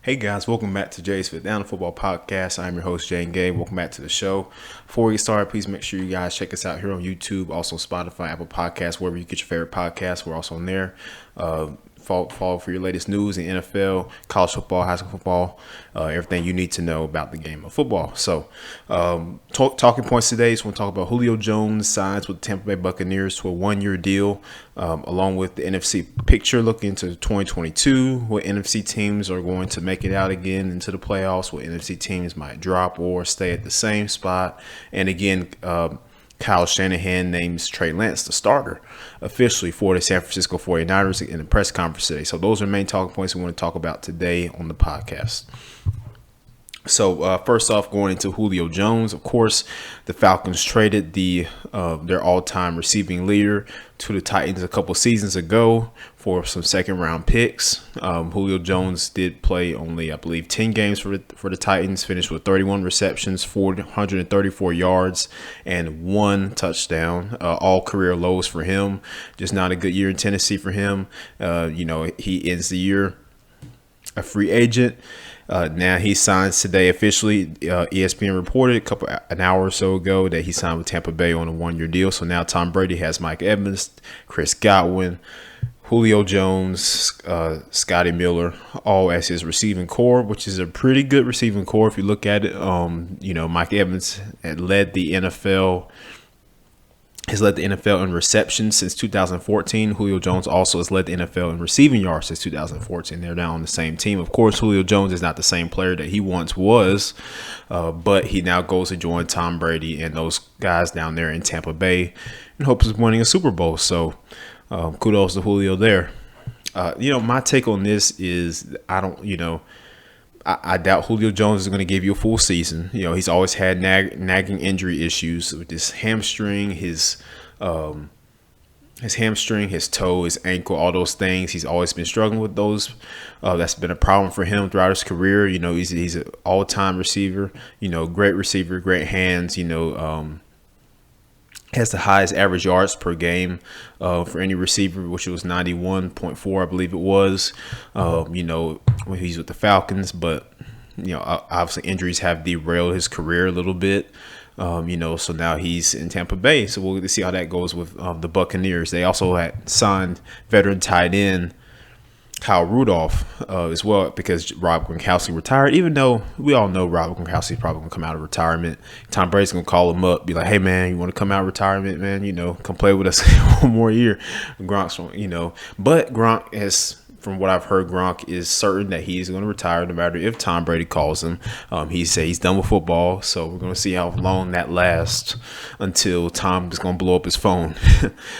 Hey guys, welcome back to Jay's Fit Down Football Podcast. I'm your host, Jay and Gabe. Welcome back to the show. Before we get started, please make sure you guys check us out here on YouTube, also Spotify, Apple Podcasts, wherever you get your favorite podcasts. We're also on there. Follow for your latest news in NFL, college football, high school football, everything you need to know about the game of football. So, talking points today, so we'll talk about Julio Jones signs with the Tampa Bay Buccaneers to a one-year deal, along with the NFC Picture looking into 2022, what NFC teams are going to make it out again into the playoffs, what NFC teams might drop or stay at the same spot, and again, Kyle Shanahan names Trey Lance the starter officially for the San Francisco 49ers in the press conference today. So those are the main talking points we want to talk about today on the podcast. So first off, going into Julio Jones, of course, the Falcons traded their all-time receiving leader to the Titans a couple seasons ago for some second-round picks. Julio Jones did play only, I believe, 10 games for the Titans, finished with 31 receptions, 434 yards, and 1 touchdown. All career lows for him. Just not a good year in Tennessee for him. He ends the year a free agent. Now he signs today officially. ESPN reported an hour or so ago that he signed with Tampa Bay on a one-year deal. So now Tom Brady has Mike Evans, Chris Godwin, Julio Jones, Scotty Miller, all as his receiving core, which is a pretty good receiving core if you look at it. Mike Evans had led the NFL. Has led the NFL in receptions since 2014. Julio Jones also has led the NFL in receiving yards since 2014. They're now on the same team. Of course, Julio Jones is not the same player that he once was, but he now goes to join Tom Brady and those guys down there in Tampa Bay in hopes of winning a Super Bowl. So kudos to Julio there. My take on this is I doubt Julio Jones is going to give you a full season. He's always had nagging injury issues with his hamstring, his toe, his ankle, all those things. He's always been struggling with those. That's been a problem for him throughout his career. He's an all-time receiver. Great receiver, great hands. Has the highest average yards per game for any receiver, which was 91.4, I believe it was. When he's with the Falcons, but obviously injuries have derailed his career a little bit. So now he's in Tampa Bay. So we'll see how that goes with the Buccaneers. They also had signed veteran tight end Kyle Rudolph as well, because Rob Gronkowski retired, even though we all know Rob Gronkowski is probably going to come out of retirement. Tom Brady's going to call him up, be like, hey, man, you want to come out of retirement, man? Come play with us one more year. But Gronk has, from what I've heard, Gronk is certain that he's going to retire no matter if Tom Brady calls him. He said he's done with football, so we're going to see how long that lasts until Tom is going to blow up his phone.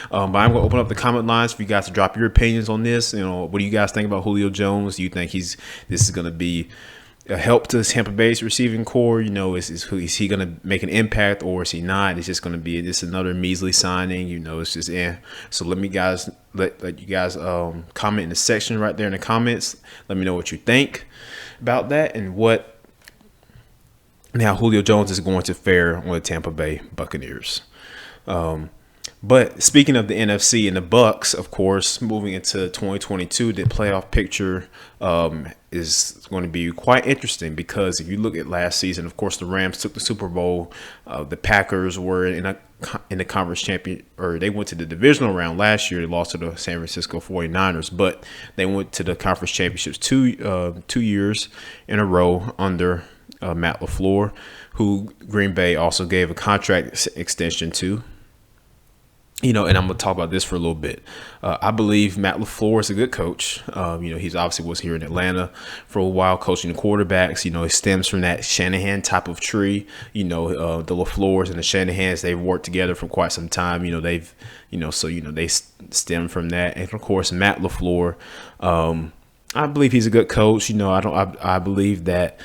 But I'm going to open up the comment lines for you guys to drop your opinions on this. What do you guys think about Julio Jones? Do you think this is going to be a help to Tampa Bay's receiving core? Is he going to make an impact, or is he not? It's just going to be just another measly signing. It's just So let you guys comment in the section right there in the comments. Let me know what you think about that and how Julio Jones is going to fare on the Tampa Bay Buccaneers. But speaking of the NFC and the Bucs, of course, moving into 2022, the playoff picture is going to be quite interesting, because if you look at last season, of course, the Rams took the Super Bowl. The Packers were in the conference champion, or they went to the divisional round last year. They lost to the San Francisco 49ers, but they went to the conference championships two years in a row under Matt LaFleur, who Green Bay also gave a contract extension to. And I'm going to talk about this for a little bit. I believe Matt LaFleur is a good coach. He's obviously was here in Atlanta for a while coaching the quarterbacks. It stems from that Shanahan type of tree. The LaFleurs and the Shanahans, they've worked together for quite some time. They stem from that. And, of course, Matt LaFleur, I believe he's a good coach. I believe that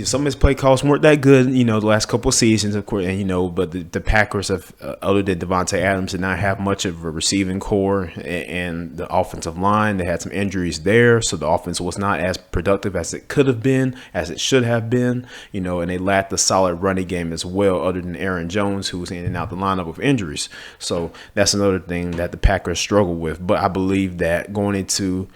some of his play calls weren't that good, the last couple of seasons, of course, and but the Packers have, other than Devontae Adams, did not have much of a receiving core, and the offensive line, they had some injuries there, so the offense was not as productive as it could have been, as it should have been, and they lacked a solid running game as well, other than Aaron Jones, who was in and out the lineup with injuries. So that's another thing that the Packers struggle with. But I believe that going into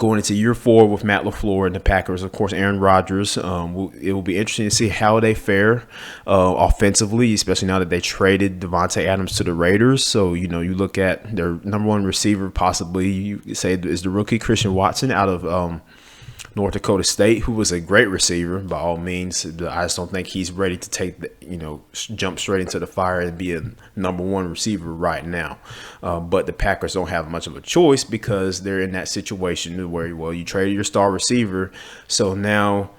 Going into year 4 with Matt LaFleur and the Packers, of course, Aaron Rodgers. It will be interesting to see how they fare offensively, especially now that they traded Devontae Adams to the Raiders. So, you look at their number one receiver, possibly, you say, is the rookie Christian Watson out of North Dakota State, who was a great receiver by all means. I just don't think he's ready to take jump straight into the fire and be a number one receiver right now. But the Packers don't have much of a choice because they're in that situation where, well, you traded your star receiver, so now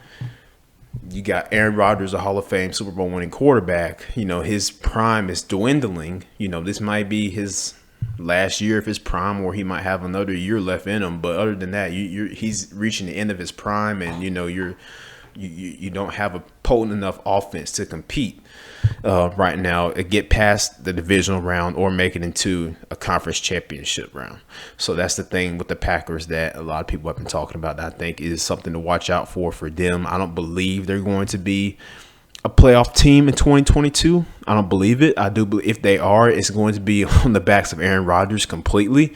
you got Aaron Rodgers, a Hall of Fame Super Bowl winning quarterback. His prime is dwindling. This might be his last year of his prime, or he might have another year left in him. But other than that, he's reaching the end of his prime, and you don't have a potent enough offense to compete right now, get past the divisional round or make it into a conference championship round. So that's the thing with the Packers that a lot of people have been talking about that I think is something to watch out for them. I don't believe they're going to be a playoff team in 2022. I don't believe it. I do believe if they are, it's going to be on the backs of Aaron Rodgers completely.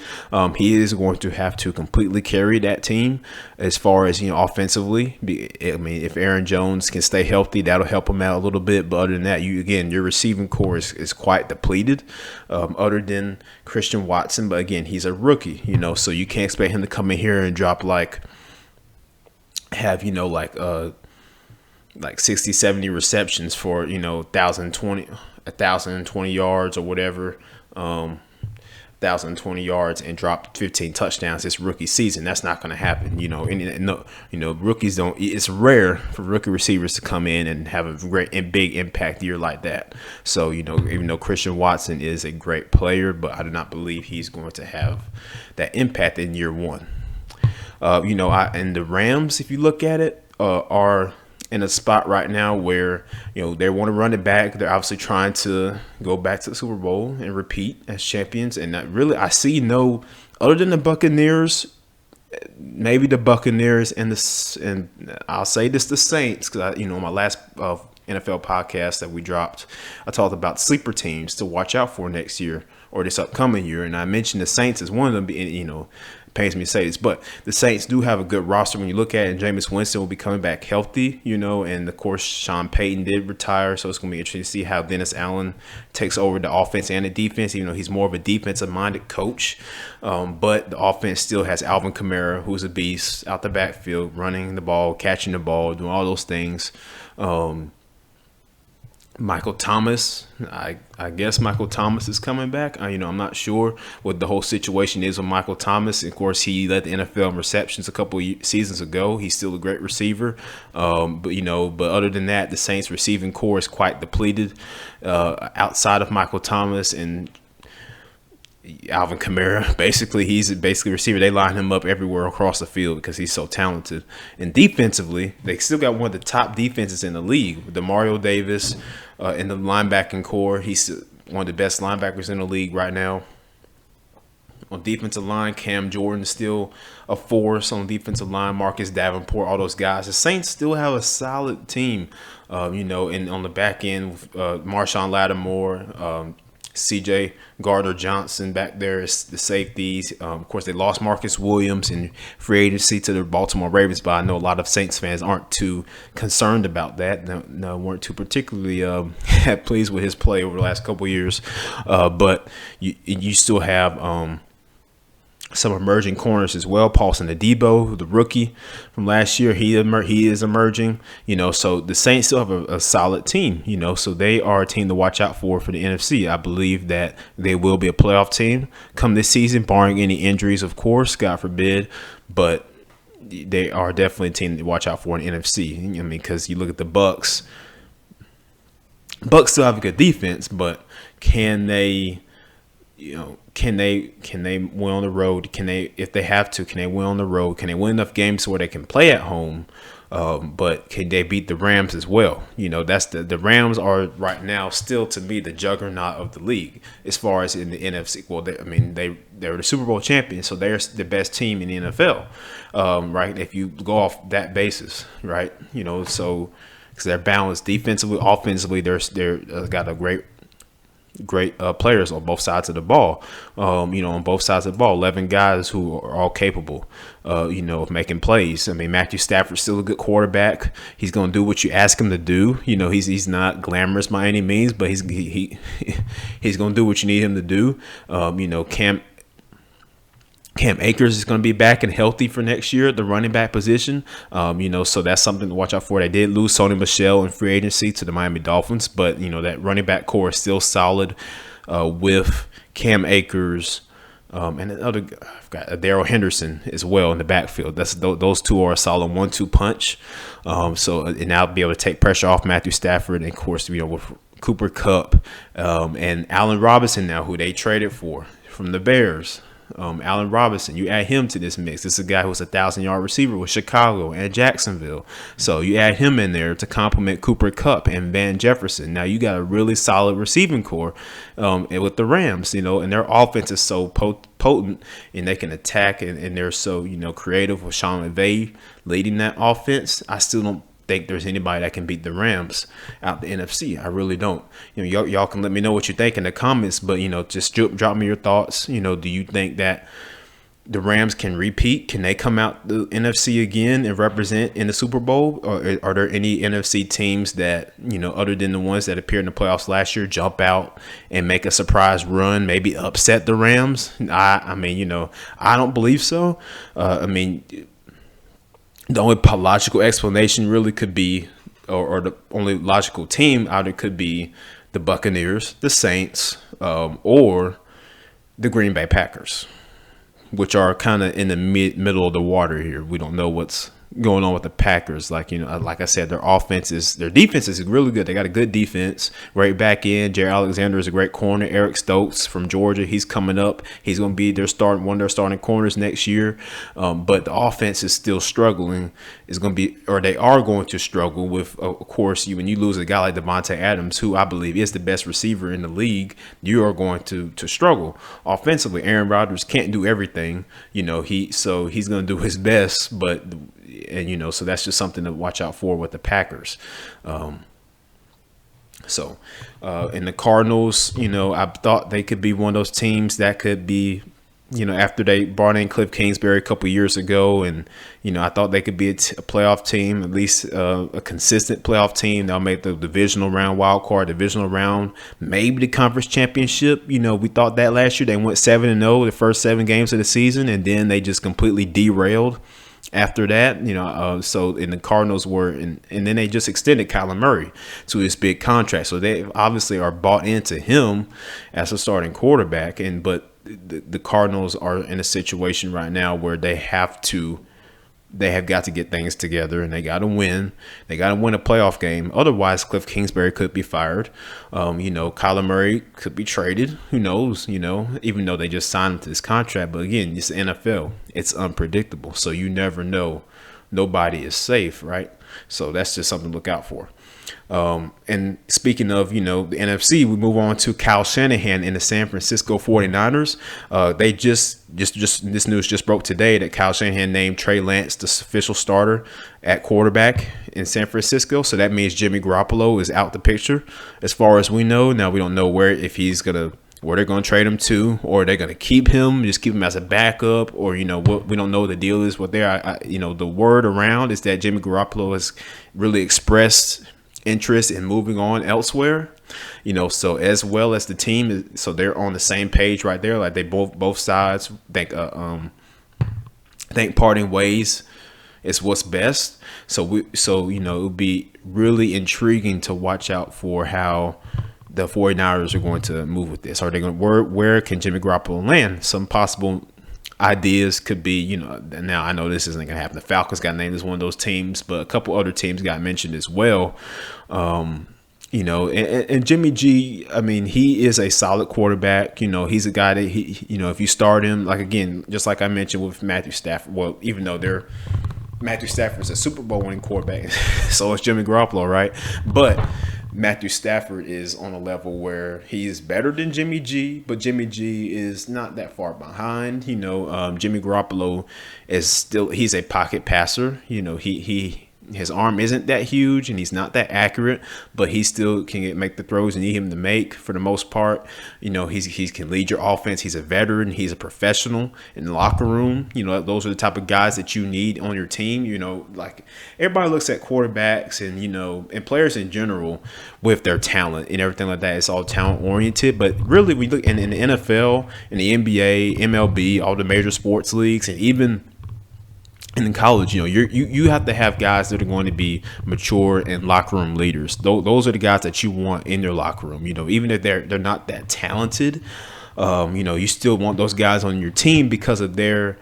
He is going to have to completely carry that team as far as, offensively. If Aaron Jones can stay healthy, that'll help him out a little bit. But other than that, your receiving core is quite depleted, other than Christian Watson. But again, he's a rookie, so you can't expect him to come in here and drop like 60, 70 receptions for, 1,020 yards or whatever, 1,020 yards and drop 15 touchdowns this rookie season. That's not going to happen. Rookies don't. It's rare for rookie receivers to come in and have a great and big impact year like that. So, even though Christian Watson is a great player, but I do not believe he's going to have that impact in year one. And the Rams, if you look at it, are in a spot right now where they want to run it back. They're obviously trying to go back to the Super Bowl and repeat as champions. And I see no other than the Buccaneers, maybe the Buccaneers and I'll say this, the Saints, because my last NFL podcast that we dropped, I talked about sleeper teams to watch out for next year or this upcoming year, and I mentioned the Saints as one of them. Pains me to say this, but the Saints do have a good roster when you look at it, and Jameis Winston will be coming back healthy, and of course Sean Payton did retire, so it's going to be interesting to see how Dennis Allen takes over the offense and the defense. He's more of a defensive-minded coach, but the offense still has Alvin Kamara, who's a beast out the backfield, running the ball, catching the ball, doing all those things. Michael Thomas, I guess Michael Thomas is coming back. I'm not sure what the whole situation is with Michael Thomas. Of course, he led the NFL in receptions a couple of seasons ago. He's still a great receiver. But other than that, the Saints receiving core is quite depleted. Outside of Michael Thomas and Alvin Kamara, he's a receiver. They line him up everywhere across the field because he's so talented. And defensively, they still got one of the top defenses in the league with Demario Davis in the linebacking core. He's one of the best linebackers in the league right now. On defensive line, Cam Jordan is still a force on defensive line. Marcus Davenport, all those guys. The Saints still have a solid team, and on the back end, Marshawn Lattimore, C.J. Gardner-Johnson back there is the safeties. Of course, they lost Marcus Williams in free agency to the Baltimore Ravens, but I know a lot of Saints fans aren't too concerned about that. No, weren't too particularly pleased with his play over the last couple of years. But you still have some emerging corners as well. Paulson Adebo, the rookie from last year, he is emerging. So the Saints still have a solid team. So they are a team to watch out for the NFC. I believe that they will be a playoff team come this season, barring any injuries, of course, God forbid. But they are definitely a team to watch out for in the NFC. Because you look at the Bucs. Bucs still have a good defense, but can they? Can they win on the road? If they have to, can they win on the road? Can they win enough games where they can play at home? But can they beat the Rams as well? That's the Rams are right now still, to me, the juggernaut of the league as far as in the NFC. Well, they're the Super Bowl champions, so they're the best team in the NFL, right? If you go off that basis, right? So because they're balanced defensively, offensively, they're got a great great players on both sides of the ball. On both sides of the ball, 11 guys who are all capable, of making plays. I mean, Matthew Stafford's still a good quarterback. He's going to do what you ask him to do. He's not glamorous by any means, but he's going to do what you need him to do. Cam Akers is going to be back and healthy for next year at the running back position. So that's something to watch out for. They did lose Sony Michel in free agency to the Miami Dolphins, but, that running back core is still solid with Cam Akers and another guy, I've got Darrell Henderson as well in the backfield. Those two are a solid 1-2 punch. And now be able to take pressure off Matthew Stafford, and of course, with Cooper Kupp and Allen Robinson now, who they traded for from the Bears. Allen Robinson, you add him to this mix. This is a guy who's a 1,000-yard receiver with Chicago and Jacksonville. So you add him in there to complement Cooper Kupp and Van Jefferson. Now you got a really solid receiving core with the Rams, and their offense is so potent, and they can attack, and they're so, creative with Sean McVay leading that offense. I still don't think there's anybody that can beat the Rams out the NFC. I really don't. Y'all can let me know what you think in the comments, but just drop me your thoughts. Do you think that the Rams can repeat? Can they come out the NFC again and represent in the Super Bowl? Or are there any NFC teams that, other than the ones that appeared in the playoffs last year, jump out and make a surprise run, maybe upset the Rams? I don't believe so. The only logical explanation really could be, or the only logical team out it could be the Buccaneers, the Saints, or the Green Bay Packers, which are kind of in the middle of the water here. We don't know what's going on with the Packers. Like I said, their defense is really good. They got a good defense right back in. Jair Alexander is a great corner. Eric Stokes from Georgia, he's coming up. He's going to be one of their starting corners next year. But the offense is still struggling. They are going to struggle with, of course, when you lose a guy like Devontae Adams, who I believe is the best receiver in the league, you are going to struggle offensively. Aaron Rodgers can't do everything. He's going to do his best, so that's just something to watch out for with the Packers. And the Cardinals, I thought they could be one of those teams that could be, after they brought in Cliff Kingsbury a couple years ago, and I thought they could be a playoff team, at least a consistent playoff team. They'll make the divisional round, wild card, divisional round, maybe the conference championship. We thought that last year. They went 7-0 the first 7 games of the season, and then they just completely derailed after that. So in the Cardinals were, and then they just extended Kyler Murray to his big contract. So they obviously are bought into him as a starting quarterback. But the Cardinals are in a situation right now where they have got to get things together, and they got to win. They got to win a playoff game. Otherwise, Cliff Kingsbury could be fired. Kyler Murray could be traded. Who knows? Even though they just signed him to this contract. But again, it's the NFL. It's unpredictable. So you never know. Nobody is safe, right? So that's just something to look out for. And speaking of, the NFC, we move on to Kyle Shanahan in the San Francisco 49ers. They just this news just broke today that Kyle Shanahan named Trey Lance the official starter at quarterback in San Francisco. So that means Jimmy Garoppolo is out the picture as far as we know. Now we don't know where they're going to trade him to, or they're going to keep him as a backup, or, what we don't know what the deal is with there. The word around is that Jimmy Garoppolo has really expressed interest in moving on elsewhere, so as well as the team, so they're on the same page right there. Like they both sides think parting ways is what's best. So it would be really intriguing to watch out for how the 49ers are going to move with this. Are they going to, where can Jimmy Garoppolo land? Some possible ideas could be, now I know this isn't going to happen. The Falcons got named as one of those teams, but a couple other teams got mentioned as well. And Jimmy G, he is a solid quarterback. He's a guy that if you start him, like, again, just like I mentioned with Matthew Stafford, well, even though Matthew Stafford's a Super Bowl winning quarterback, so is Jimmy Garoppolo, right? But Matthew Stafford is on a level where he is better than Jimmy G, but Jimmy G is not that far behind. Jimmy Garoppolo is he's a pocket passer. He his arm isn't that huge and he's not that accurate, but he still can make the throws you need him to make for the most part. He can lead your offense. He's a veteran. He's a professional in the locker room. Those are the type of guys that you need on your team. Like everybody looks at quarterbacks and players in general with their talent and everything like that. It's all talent oriented, but really we look in the NFL, in the NBA, MLB, all the major sports leagues, and even in college, you have to have guys that are going to be mature and locker room leaders. Those are the guys that you want in your locker room. Even if they're not that talented, you still want those guys on your team because of their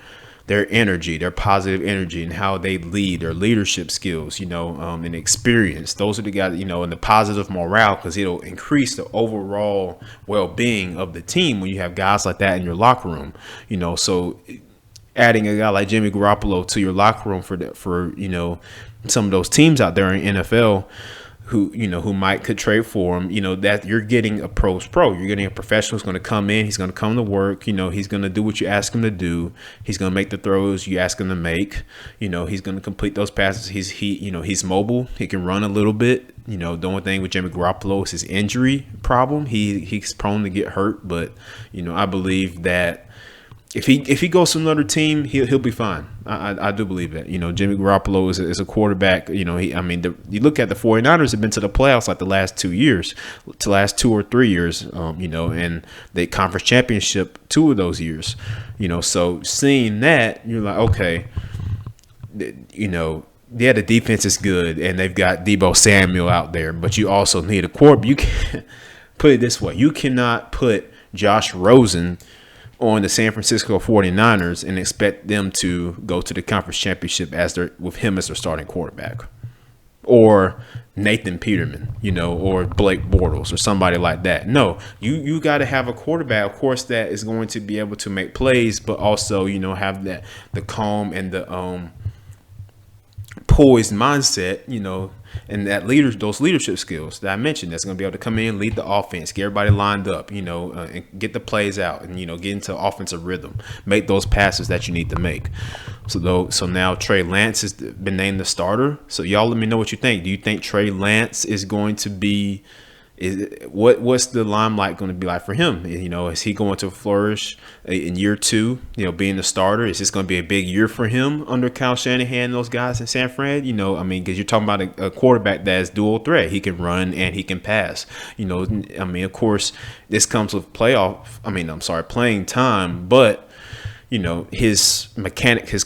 energy, their positive energy, and how they lead, their leadership skills, and experience. Those are the guys, and the positive morale, because it'll increase the overall well-being of the team when you have guys like that in your locker room. So adding a guy like Jimmy Garoppolo to your locker room for some of those teams out there in NFL who could trade for him, that you're getting a pro's pro. You're getting a professional who's going to come in. He's going to come to work. He's going to do what you ask him to do. He's going to make the throws you ask him to make. He's going to complete those passes. He's mobile. He can run a little bit. The only thing with Jimmy Garoppolo is his injury problem. He's prone to get hurt, but I believe that if he goes to another team, he'll be fine. I do believe that. Jimmy Garoppolo is a quarterback. You look at the 49ers have been to the playoffs like the last 2 years, to last 2 or 3 years, and the conference championship 2 of those years. So seeing that, you're like, okay, yeah, the defense is good and they've got Deebo Samuel out there, but you also need a quarterback. You can put it this way: you cannot put Josh Rosen on the San Francisco 49ers and expect them to go to the conference championship with him as their starting quarterback, or Nathan Peterman, or Blake Bortles or somebody like that. No, you got to have a quarterback, of course, that is going to be able to make plays, but also, have the calm and the poised mindset, and those leadership skills that I mentioned, that's going to be able to come in, lead the offense, get everybody lined up, and get the plays out, and get into offensive rhythm, make those passes that you need to make. So now Trey Lance has been named the starter. So y'all let me know what you think. Do you think Trey Lance is going to be? What's the limelight going to be like for him? Is he going to flourish in year 2? Being the starter, is this going to be a big year for him under Kyle Shanahan and those guys in San Fran? Because you're talking about a quarterback that is dual threat. He can run and he can pass. Of course, this comes with playing time, but his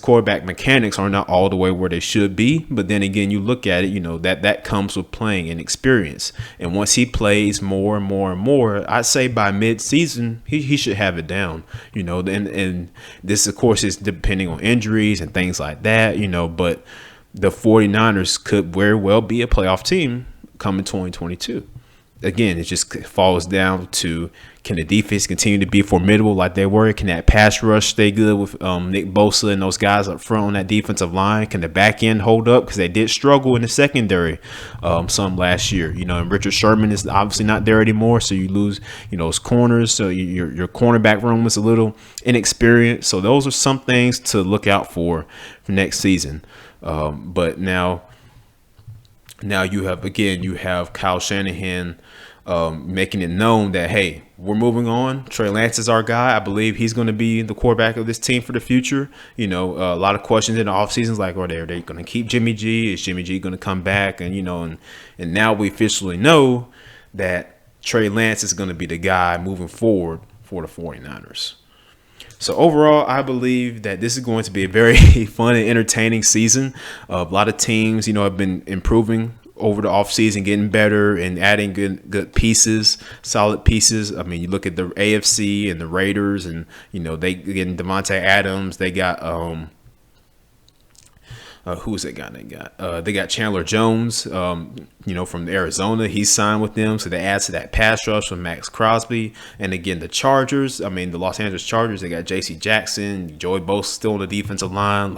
quarterback mechanics are not all the way where they should be. But then again, you look at it, that comes with playing and experience. And once he plays more and more and more, I'd say by mid-season, he should have it down, and this, of course, is depending on injuries and things like that, but the 49ers could very well be a playoff team come in 2022. Again, it just falls down to, can the defense continue to be formidable like they were? Can that pass rush stay good with Nick Bosa and those guys up front on that defensive line? Can the back end hold up? Because they did struggle in the secondary some last year. And Richard Sherman is obviously not there anymore, so you lose his corners. So your cornerback room is a little inexperienced. So those are some things to look out for next season. But now you have Kyle Shanahan making it known that, hey, we're moving on. Trey Lance is our guy. I believe he's going to be the quarterback of this team for the future. A lot of questions in the offseason, like, are they going to keep Jimmy G? Is Jimmy G going to come back? And and now we officially know that Trey Lance is going to be the guy moving forward for the 49ers. So overall, I believe that this is going to be a very fun and entertaining season. A lot of teams, have been improving over the offseason, getting better and adding good pieces, solid pieces. You look at the AFC and the Raiders, and they getting Devontae Adams. They got who's that guy they got? They got Chandler Jones, from Arizona. He's signed with them, so they add to that pass rush with Max Crosby. And again, the Chargers, the Los Angeles Chargers, they got J.C. Jackson, Joey Bosa still on the defensive line,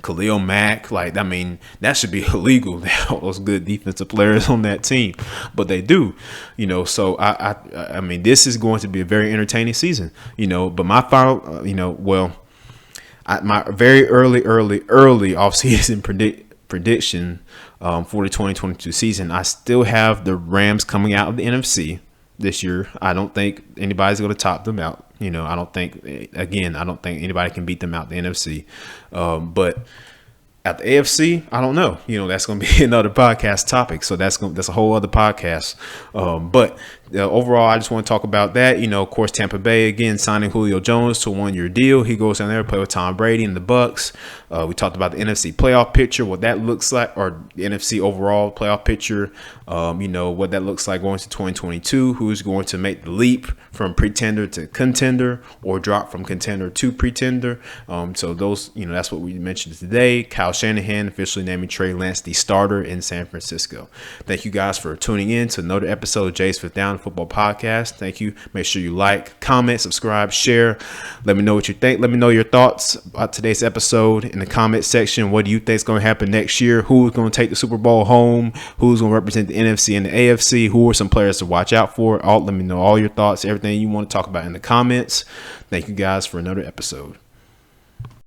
Khalil Mack. That should be illegal to have all those good defensive players on that team, but they do. So I mean, this is going to be a very entertaining season. But my final, my very early offseason prediction for the 2022 season, I still have the Rams coming out of the NFC this year. I don't think anybody's going to top them out. I don't think anybody can beat them out the NFC. But at the AFC, I don't know. That's going to be another podcast topic. So that's a whole other podcast. But overall, I just want to talk about that. Of course, Tampa Bay, again, signing Julio Jones to a 1-year deal. He goes down there to play with Tom Brady and the Bucs. We talked about the NFC playoff picture, what that looks like, or the NFC overall playoff picture. What that looks like going to 2022. Who's going to make the leap from pretender to contender, or drop from contender to pretender. So those, that's what we mentioned today. Kyle Shanahan officially naming Trey Lance the starter in San Francisco. Thank you guys for tuning in to another episode of Jay's Fifth Down Football Podcast. Thank you. Make sure you like, comment, subscribe, share. Let me know what you think. Let me know your thoughts about today's episode in the comment section. What do you think is going to happen next year? Who's going to take the Super Bowl home? Who's going to represent the NFC and the AFC? Who are some players to watch out for? Let me know all your thoughts, everything you want to talk about in the comments. Thank you guys for another episode.